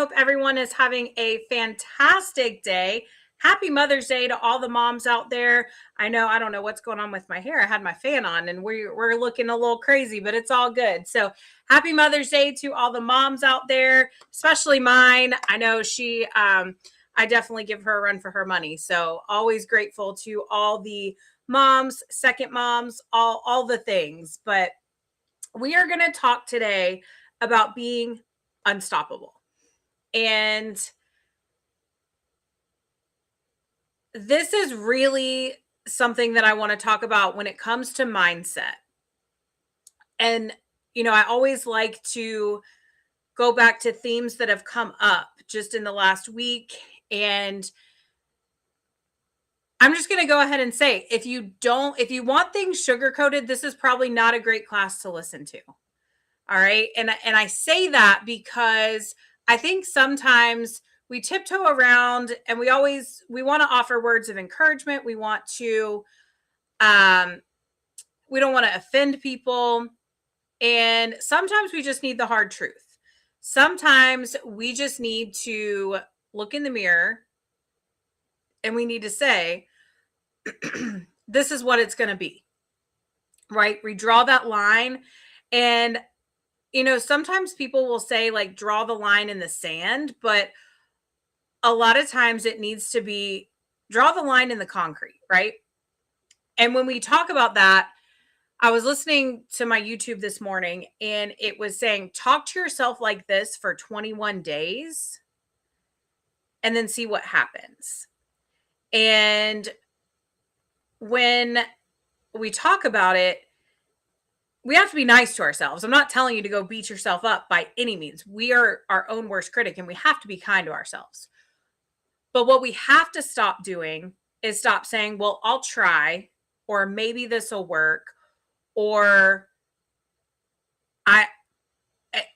hope everyone is having a fantastic day. Happy Mother's Day to all the moms out there. I don't know what's going on with my hair. I had my fan on and we're looking a little crazy, but it's all good. So happy Mother's Day to all the moms out there, especially mine. I know I definitely give her a run for her money. So always grateful to all the moms, second moms, all the things. But we are going to talk today about being unstoppable. And this is really something that I want to talk about when it comes to mindset. And, I always like to go back to themes that have come up just in the last week. And I'm just going to go ahead and say, if you want things sugar coated, this is probably not a great class to listen to. All right. And I say that because I think sometimes we tiptoe around and we want to offer words of encouragement. We don't want to offend people. And sometimes we just need the hard truth. Sometimes we just need to look in the mirror and we need to say, this is what it's going to be, right? We draw that line. And sometimes people will say like draw the line in the sand, but a lot of times it needs to be draw the line in the concrete, right? And when we talk about that, I was listening to my YouTube this morning and it was saying, talk to yourself like this for 21 days and then see what happens. And when we talk about it, we have to be nice to ourselves. I'm not telling you to go beat yourself up by any means. We are our own worst critic and we have to be kind to ourselves. But what we have to stop doing is stop saying, well, I'll try, or maybe this will work, or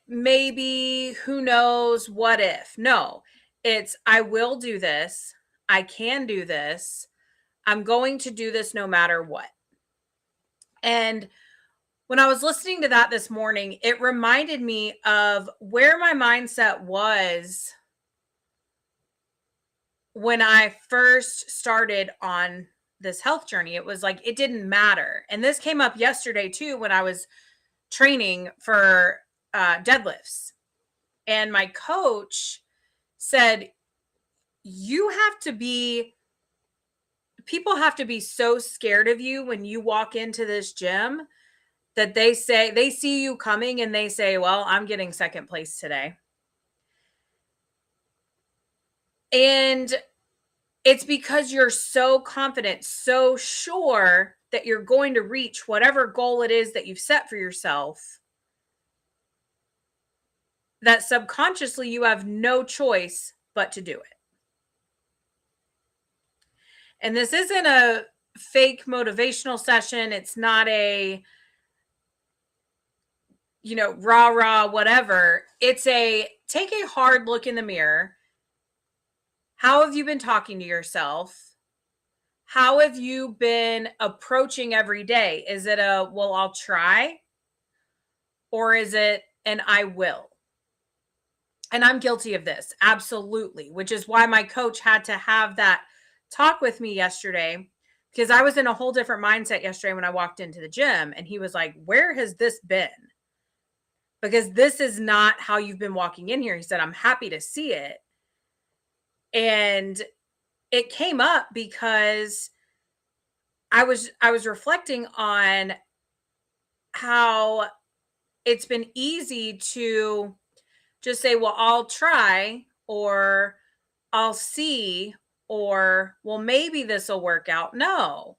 maybe who knows what if. No, it's I will do this. I can do this. I'm going to do this no matter what. And when I was listening to that this morning, it reminded me of where my mindset was when I first started on this health journey. It was like, it didn't matter. And this came up yesterday too, when I was training for deadlifts. And my coach said, people have to be so scared of you when you walk into this gym that they see you coming and they say, well, I'm getting second place today. And it's because you're so confident, so sure that you're going to reach whatever goal it is that you've set for yourself, that subconsciously you have no choice but to do it. And this isn't a fake motivational session. It's not a rah, whatever. It's take a hard look in the mirror. How have you been talking to yourself? How have you been approaching every day? Is it well, I'll try? Or is it an I will? And I'm guilty of this. Absolutely. Which is why my coach had to have that talk with me yesterday, because I was in a whole different mindset yesterday when I walked into the gym, and he was like, where has this been? Because this is not how you've been walking in here. He said, I'm happy to see it. And it came up because I was reflecting on how it's been easy to just say, well, I'll try, or I'll see, or well, maybe this will work out. No,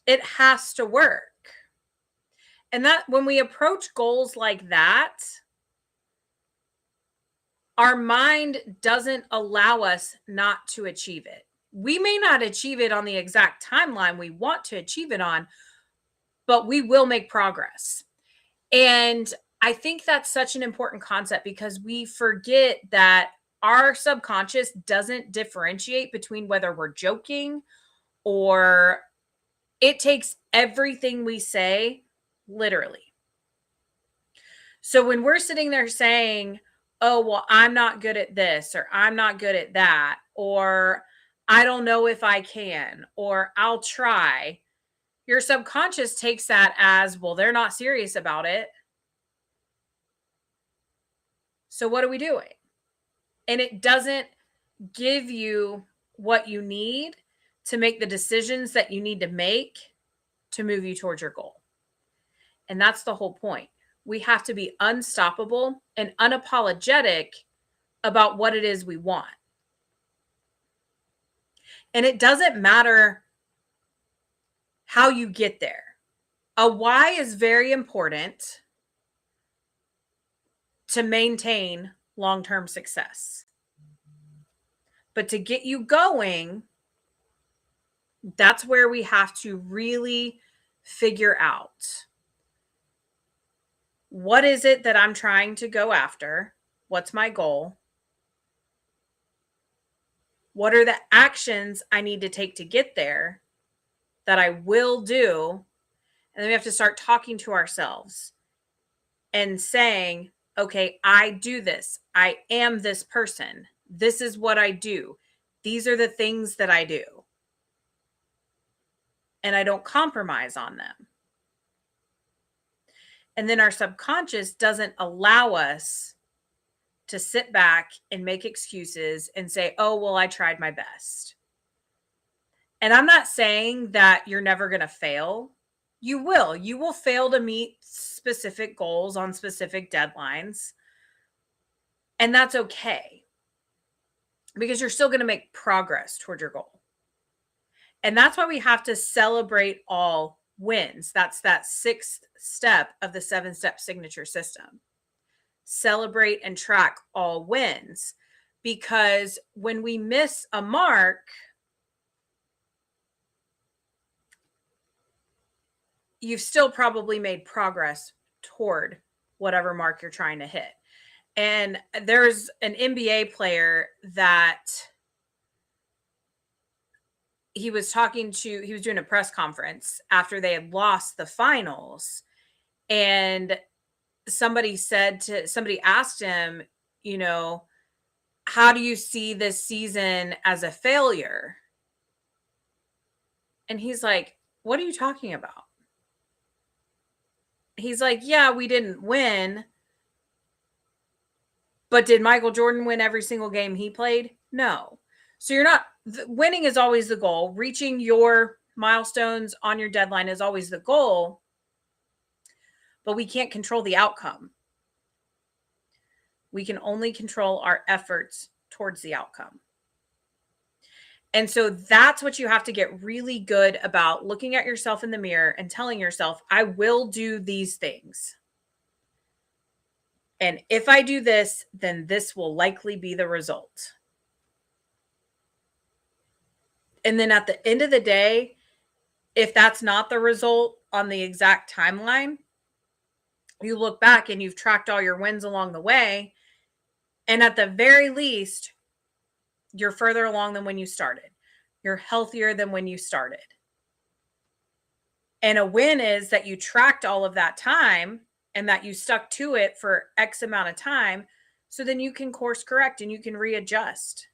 it has to work. And that when we approach goals like that, our mind doesn't allow us not to achieve it. We may not achieve it on the exact timeline we want to achieve it on, but we will make progress. And I think that's such an important concept, because we forget that our subconscious doesn't differentiate between whether we're joking or it takes everything we say literally. So when we're sitting there saying, oh, well, I'm not good at this, or I'm not good at that, or I don't know if I can, or I'll try. Your subconscious takes that as, well, they're not serious about it. So what are we doing? And it doesn't give you what you need to make the decisions that you need to make to move you towards your goal. And that's the whole point. We have to be unstoppable and unapologetic about what it is we want. And it doesn't matter how you get there. A why is very important to maintain long-term success. But to get you going, that's where we have to really figure out, what is it that I'm trying to go after? What's my goal? What are the actions I need to take to get there that I will do? And then we have to start talking to ourselves and saying, okay, I do this. I am this person. This is what I do. These are the things that I do. And I don't compromise on them. And then our subconscious doesn't allow us to sit back and make excuses and say, oh, well, I tried my best. And I'm not saying that you're never going to fail. You will. You will fail to meet specific goals on specific deadlines. And that's okay, because you're still going to make progress toward your goal. And that's why we have to celebrate all wins. That's that 6th step of the 7-step signature system. Celebrate and track all wins, because when we miss a mark, you've still probably made progress toward whatever mark you're trying to hit. And there's an NBA player that he was doing a press conference after they had lost the finals. And somebody asked him, how do you see this season as a failure? And he's like, what are you talking about? He's like, yeah, we didn't win. But did Michael Jordan win every single game he played? No. So winning is always the goal. Reaching your milestones on your deadline is always the goal. But we can't control the outcome. We can only control our efforts towards the outcome. And so that's what you have to get really good about, looking at yourself in the mirror and telling yourself, I will do these things. And if I do this, then this will likely be the result. And then at the end of the day, if that's not the result on the exact timeline, you look back and you've tracked all your wins along the way. And at the very least, you're further along than when you started. You're healthier than when you started. And a win is that you tracked all of that time and that you stuck to it for X amount of time. So then you can course correct and you can readjust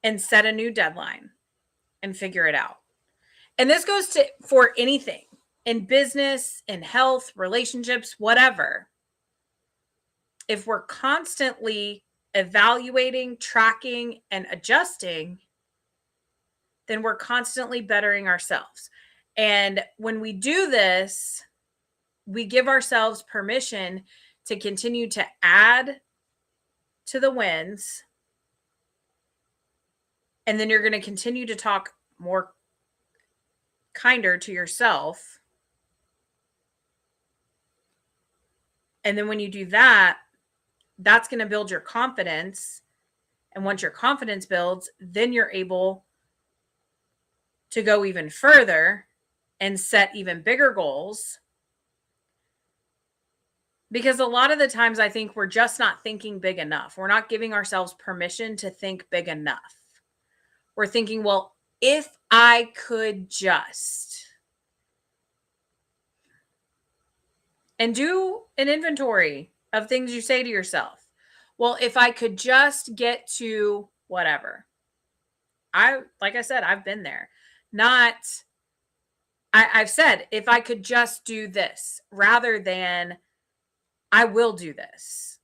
and set a new deadline and figure it out. And this goes for anything in business, in health, relationships, whatever. If we're constantly evaluating, tracking, and adjusting, then we're constantly bettering ourselves. And when we do this, we give ourselves permission to continue to add to the wins. And then you're going to continue to talk more kinder to yourself. And then when you do that, that's going to build your confidence. And once your confidence builds, then you're able to go even further and set even bigger goals. Because a lot of the times I think we're just not thinking big enough. We're not giving ourselves permission to think big enough. We're thinking, well, if I could just. And do an inventory of things you say to yourself. Well, if I could just get to whatever. Like I said, I've been there. Not I've said, if I could just do this rather than I will do this.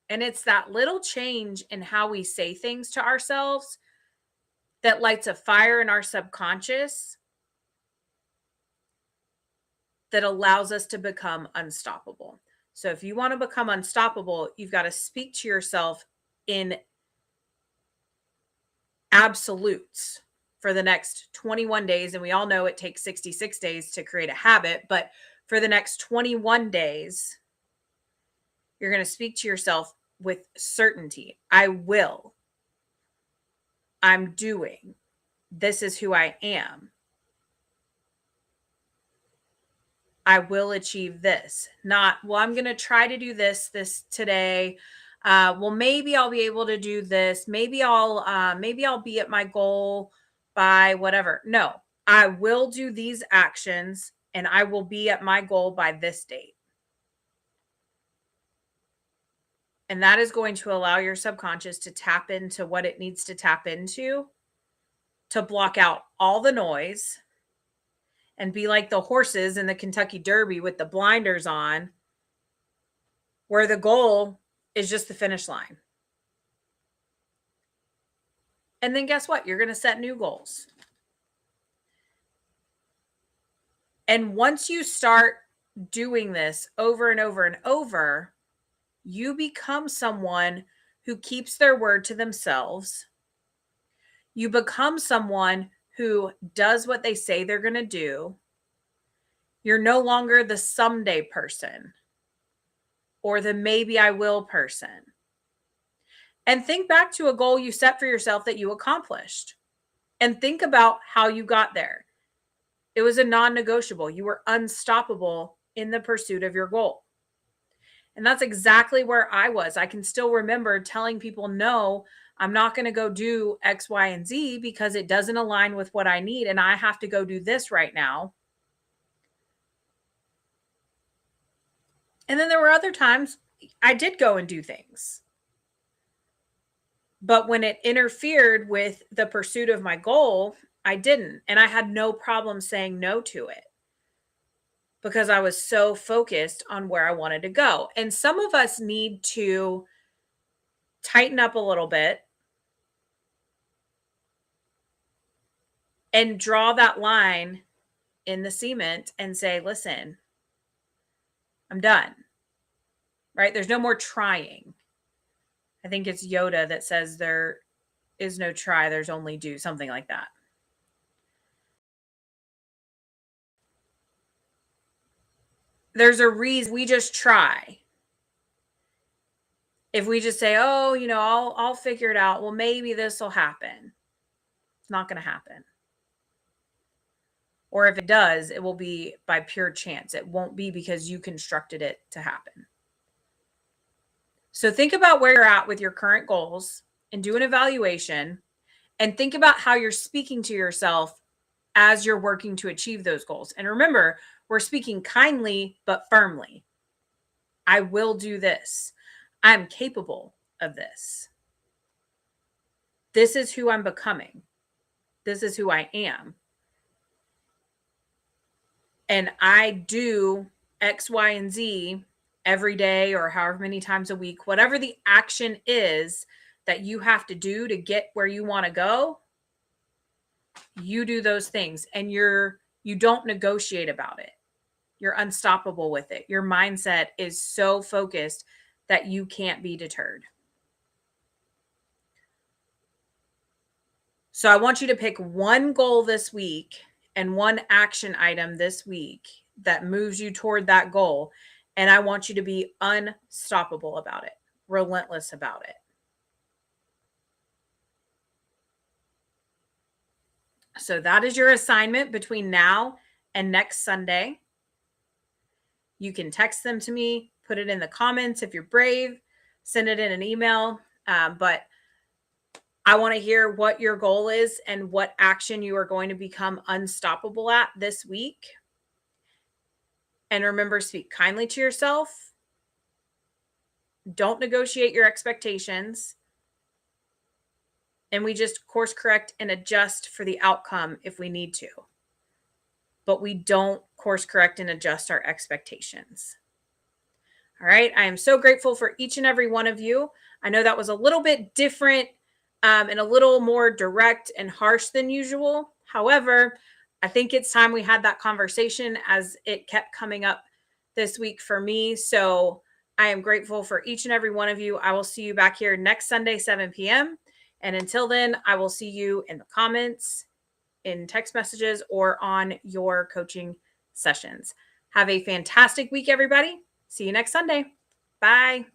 And it's that little change in how we say things to ourselves that lights a fire in our subconscious that allows us to become unstoppable. So if you want to become unstoppable, you've got to speak to yourself in absolutes for the next 21 days. And we all know it takes 66 days to create a habit, but for the next 21 days, you're going to speak to yourself with certainty. I will. I'm doing. This is who I am. I will achieve this. Not, well, I'm going to try to do this today. Well, maybe I'll be able to do this. Maybe I'll be at my goal by whatever. No, I will do these actions and I will be at my goal by this date. And that is going to allow your subconscious to tap into what it needs to tap into to block out all the noise and be like the horses in the Kentucky Derby with the blinders on, where the goal is just the finish line. And then guess what? You're going to set new goals. And once you start doing this over and over and over, you become someone who keeps their word to themselves. You become someone who does what they say they're going to do. You're no longer the someday person or the maybe I will person. And think back to a goal you set for yourself that you accomplished. And think about how you got there. It was a non-negotiable. You were unstoppable in the pursuit of your goal. And that's exactly where I was. I can still remember telling people, no, I'm not going to go do X, Y, and Z because it doesn't align with what I need. And I have to go do this right now. And then there were other times I did go and do things. But when it interfered with the pursuit of my goal, I didn't. And I had no problem saying no to it because I was so focused on where I wanted to go. And some of us need to tighten up a little bit and draw that line in the cement and say, listen, I'm done. Right? There's no more trying. I think it's Yoda that says there is no try, there's only do, something like that. There's a reason we just try. If we just say, oh, I'll figure it out. Well, maybe this will happen. It's not going to happen. Or if it does, it will be by pure chance. It won't be because you constructed it to happen. So think about where you're at with your current goals and do an evaluation and think about how you're speaking to yourself as you're working to achieve those goals. And remember, we're speaking kindly but firmly. I will do this. I'm capable of this. This is who I'm becoming. This is who I am. And I do X, Y, and Z every day or however many times a week, whatever the action is that you have to do to get where you want to go, you do those things and you don't negotiate about it. You're unstoppable with it. Your mindset is so focused that you can't be deterred. So I want you to pick one goal this week and one action item this week that moves you toward that goal. And I want you to be unstoppable about it, relentless about it. So that is your assignment between now and next Sunday. You can text them to me, put it in the comments if you're brave, send it in an email. But I want to hear what your goal is and what action you are going to become unstoppable at this week. And remember, speak kindly to yourself. don't negotiate your expectations, and we just course correct and adjust for the outcome if we need to. But we don't course correct and adjust our expectations. All right. I am so grateful for each and every one of you. I know that was a little bit different and a little more direct and harsh than usual. However, I think it's time we had that conversation as it kept coming up this week for me. So I am grateful for each and every one of you. I will see you back here next Sunday, 7 p.m. And until then, I will see you in the comments, in text messages, or on your coaching sessions. Have a fantastic week, everybody. See you next Sunday. Bye.